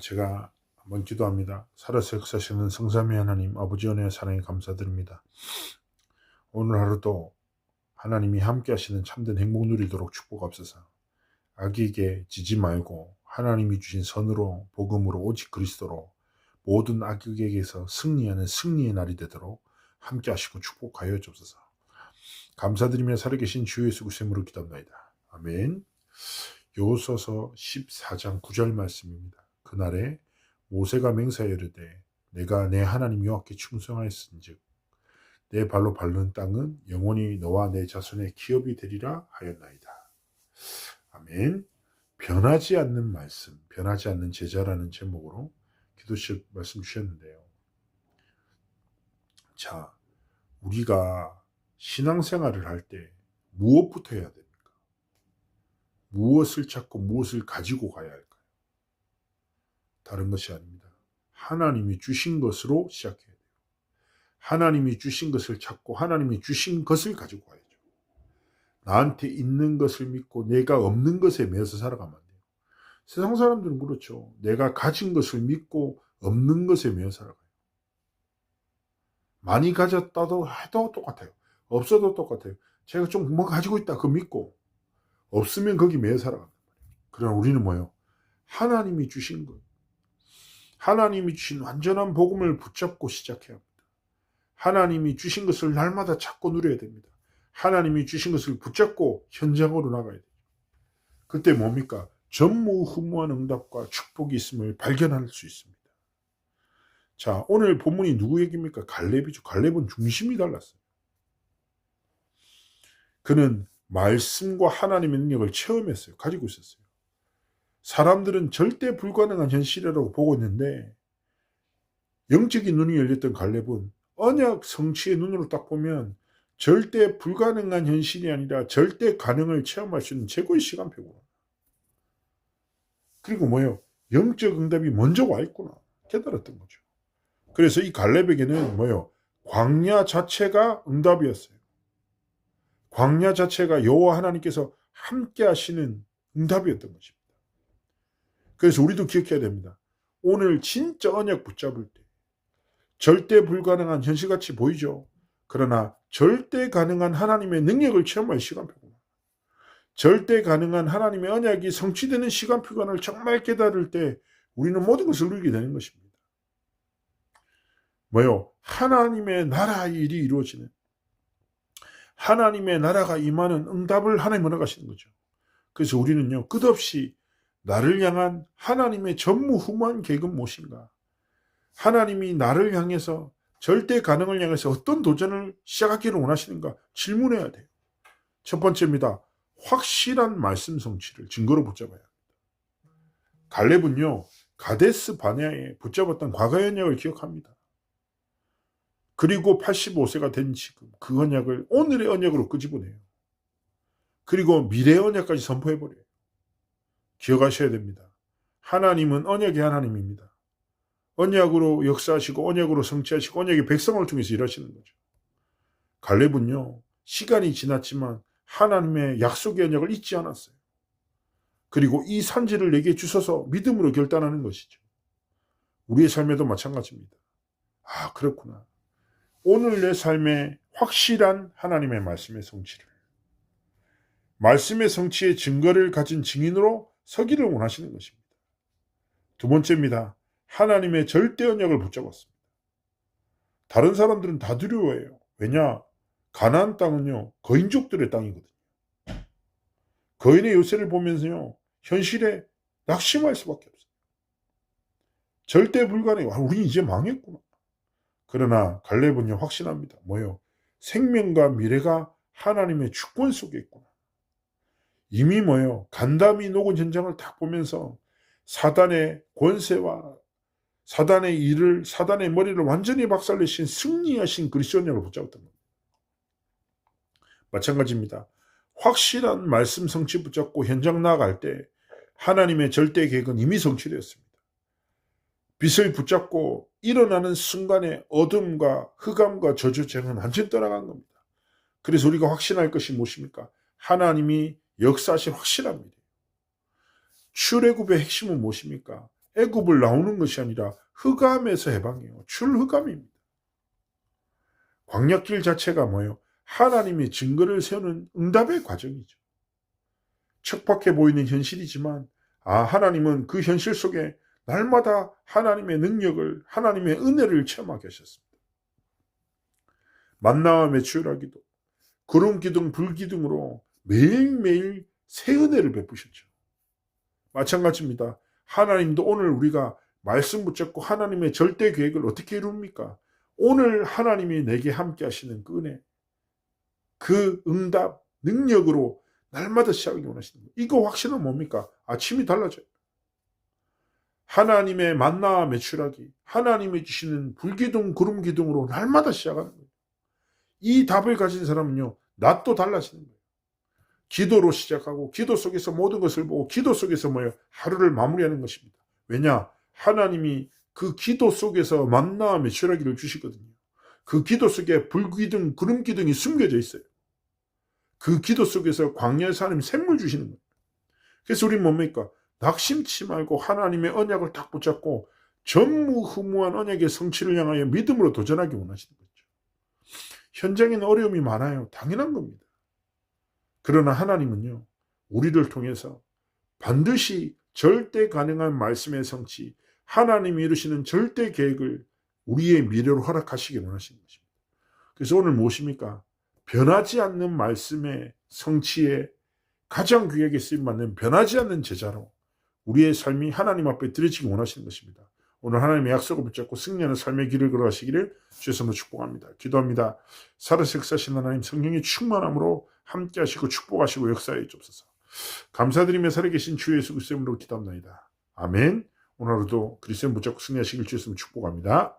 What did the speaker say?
제가 한번 기도합니다. 살아서 역사하시는 성삼위 하나님, 아버지 은혜와 사랑에 감사드립니다. 오늘 하루도 하나님이 함께 하시는 참된 행복 누리도록 축복하옵소서. 악에게 지지 말고 하나님이 주신 선으로, 복음으로, 오직 그리스도로 모든 악에게서 승리하는 승리의 날이 되도록 함께 하시고 축복하여 주옵소서. 감사드리며 살아계신 주 예수 그리스도의 이름으로 기도합니다. 아멘. 여호수아서 14장 9절 말씀입니다. 그날에 모세가 맹세하여 이르되 내가 내 하나님 여호와께 충성하였은즉 내 발로 밟는 땅은 영원히 너와 내 자손의 기업이 되리라 하였나이다. 아멘. 변하지 않는 말씀, 변하지 않는 제자라는 제목으로 기도식 말씀 주셨는데요. 자, 우리가 신앙생활을 할 때 무엇부터 해야 됩니까? 무엇을 찾고 무엇을 가지고 가야 할까요? 다른 것이 아닙니다. 하나님이 주신 것으로 시작해야 돼요. 하나님이 주신 것을 찾고 하나님이 주신 것을 가지고 가야죠. 나한테 있는 것을 믿고 내가 없는 것에 매여서 살아가면 안 돼요. 세상 사람들은 그렇죠. 내가 가진 것을 믿고 없는 것에 매여 살아가요. 많이 가졌다도 해도 똑같아요. 없어도 똑같아요. 제가 좀 뭐 가지고 있다 그거 믿고 없으면 거기 매여 살아간단 말이에요. 그러나 우리는 뭐예요? 하나님이 주신 것, 하나님이 주신 완전한 복음을 붙잡고 시작해야 합니다. 하나님이 주신 것을 날마다 찾고 누려야 됩니다. 하나님이 주신 것을 붙잡고 현장으로 나가야 돼요. 그때 뭡니까? 전무후무한 응답과 축복이 있음을 발견할 수 있습니다. 자, 오늘 본문이 누구 얘기입니까? 갈렙이죠. 갈렙은 중심이 달랐어요. 그는 말씀과 하나님의 능력을 체험했어요. 가지고 있었어요. 사람들은 절대 불가능한 현실이라고 보고 있는데 영적인 눈이 열렸던 갈렙은 언약 성취의 눈으로 딱 보면 절대 불가능한 현실이 아니라 절대 가능을 체험할 수 있는 최고의 시간표구나. 그리고 뭐예요? 영적 응답이 먼저 와 있구나. 깨달았던 거죠. 그래서 이 갈렙에게는 뭐예요? 광야 자체가 응답이었어요. 광야 자체가 여호와 하나님께서 함께 하시는 응답이었던 것입니다. 그래서 우리도 기억해야 됩니다. 오늘 진짜 언약 붙잡을 때 절대 불가능한 현실같이 보이죠. 그러나 절대 가능한 하나님의 능력을 체험할 시간표구나. 절대 가능한 하나님의 언약이 성취되는 시간표관을 정말 깨달을 때 우리는 모든 것을 누리게 되는 것입니다. 뭐요? 하나님의 나라의 일이 이루어지는, 하나님의 나라가 임하는 응답을 하나님은 허가하시는 거죠. 그래서 우리는요, 끝없이 나를 향한 하나님의 전무후무한 계획은 무엇인가? 하나님이 나를 향해서 절대 가능을 향해서 어떤 도전을 시작하기를 원하시는가 질문해야 돼요. 첫 번째입니다. 확실한 말씀 성취를 증거로 붙잡아야 합니다. 갈렙은요, 가데스 바네아에 붙잡았던 과거의 언약을 기억합니다. 그리고 85세가 된 지금 그 언약을 오늘의 언약으로 끄집어내요. 그리고 미래의 언약까지 선포해버려요. 기억하셔야 됩니다. 하나님은 언약의 하나님입니다. 언약으로 역사하시고 언약으로 성취하시고 언약의 백성을 통해서 일하시는 거죠. 갈렙은요, 시간이 지났지만 하나님의 약속의 언약을 잊지 않았어요. 그리고 이 산지를 내게 주셔서 믿음으로 결단하는 것이죠. 우리의 삶에도 마찬가지입니다. 아, 그렇구나. 오늘 내 삶에 확실한 하나님의 말씀의 성취를, 말씀의 성취의 증거를 가진 증인으로 서기를 원하시는 것입니다. 두 번째입니다. 하나님의 절대 언약을 붙잡았습니다. 다른 사람들은 다 두려워해요. 왜냐? 가나안 땅은요, 거인족들의 땅이거든요. 거인의 요새를 보면서요, 현실에 낙심할 수밖에 없어요. 절대 불가능해요. 우리 이제 망했구나. 그러나 갈렙은요, 확신합니다. 뭐요? 생명과 미래가 하나님의 주권 속에 있구나. 이미 뭐요? 간담이 녹은 현장을 딱 보면서 사단의 권세와 사단의 일을, 사단의 머리를 완전히 박살내신 승리하신 그리스도인을 붙잡았던 겁니다. 마찬가지입니다. 확실한 말씀 성취 붙잡고 현장 나아갈 때 하나님의 절대 계획은 이미 성취되었습니다. 빛을 붙잡고 일어나는 순간에 어둠과 흑암과 저주쟁은 완전히 떠나간 겁니다. 그래서 우리가 확신할 것이 무엇입니까? 하나님이 역사하신 확실합니다. 출애굽의 핵심은 무엇입니까? 애굽을 나오는 것이 아니라 흑암에서 해방이에요. 출흑암입니다. 광야길 자체가 뭐예요? 하나님의 증거를 세우는 응답의 과정이죠. 척박해 보이는 현실이지만 하나님은 그 현실 속에 날마다 하나님의 능력을, 하나님의 은혜를 체험하게 하셨습니다. 만나와 메추라기도 구름 기둥 불 기둥으로 매일매일 새 은혜를 베푸셨죠. 마찬가지입니다. 하나님도 오늘 우리가 말씀 붙잡고 하나님의 절대 계획을 어떻게 이룹니까? 오늘 하나님이 내게 함께 하시는 그 은혜, 그 응답, 능력으로 날마다 시작하기 원하시는 거예요. 이거 확신은 뭡니까? 아침이 달라져요. 하나님의 만나와 메추라기, 하나님이 주시는 불기둥 구름 기둥으로 날마다 시작하는 거예요. 이 답을 가진 사람은요, 낮도 달라지는 거예요. 기도로 시작하고 기도 속에서 모든 것을 보고 기도 속에서 하루를 마무리하는 것입니다. 왜냐? 하나님이 그 기도 속에서 만나와 메추라기를 주시거든요. 그 기도 속에 불기둥 구름 기둥이 숨겨져 있어요. 그 기도 속에서 광야에서 하나님 샘물 주시는 거예요. 그래서 우리 뭡니까? 낙심치 말고 하나님의 언약을 딱 붙잡고 전무후무한 언약의 성취를 향하여 믿음으로 도전하기 원하시는 거죠. 현장에는 어려움이 많아요. 당연한 겁니다. 그러나 하나님은요, 우리를 통해서 반드시 절대 가능한 말씀의 성취, 하나님이 이루시는 절대 계획을 우리의 미래로 허락하시기 원하시는 것입니다. 그래서 오늘 무엇입니까? 변하지 않는 말씀의 성취에 가장 귀하게 쓰임받는 변하지 않는 제자로 우리의 삶이 하나님 앞에 드려지기 원하시는 것입니다. 오늘 하나님의 약속을 붙잡고 승리하는 삶의 길을 걸어가시기를 주의 이름으로 축복합니다. 기도합니다. 살아서 역사하시는 하나님, 성령의 충만함으로 함께 하시고 축복하시고 역사해 주옵소서. 감사드리며 살아계신 주 예수 그리스도의 이름으로 기도합니다. 아멘. 오늘 하루도 그리스도를 붙잡고 승리하시길 주의 이름으로 축복합니다.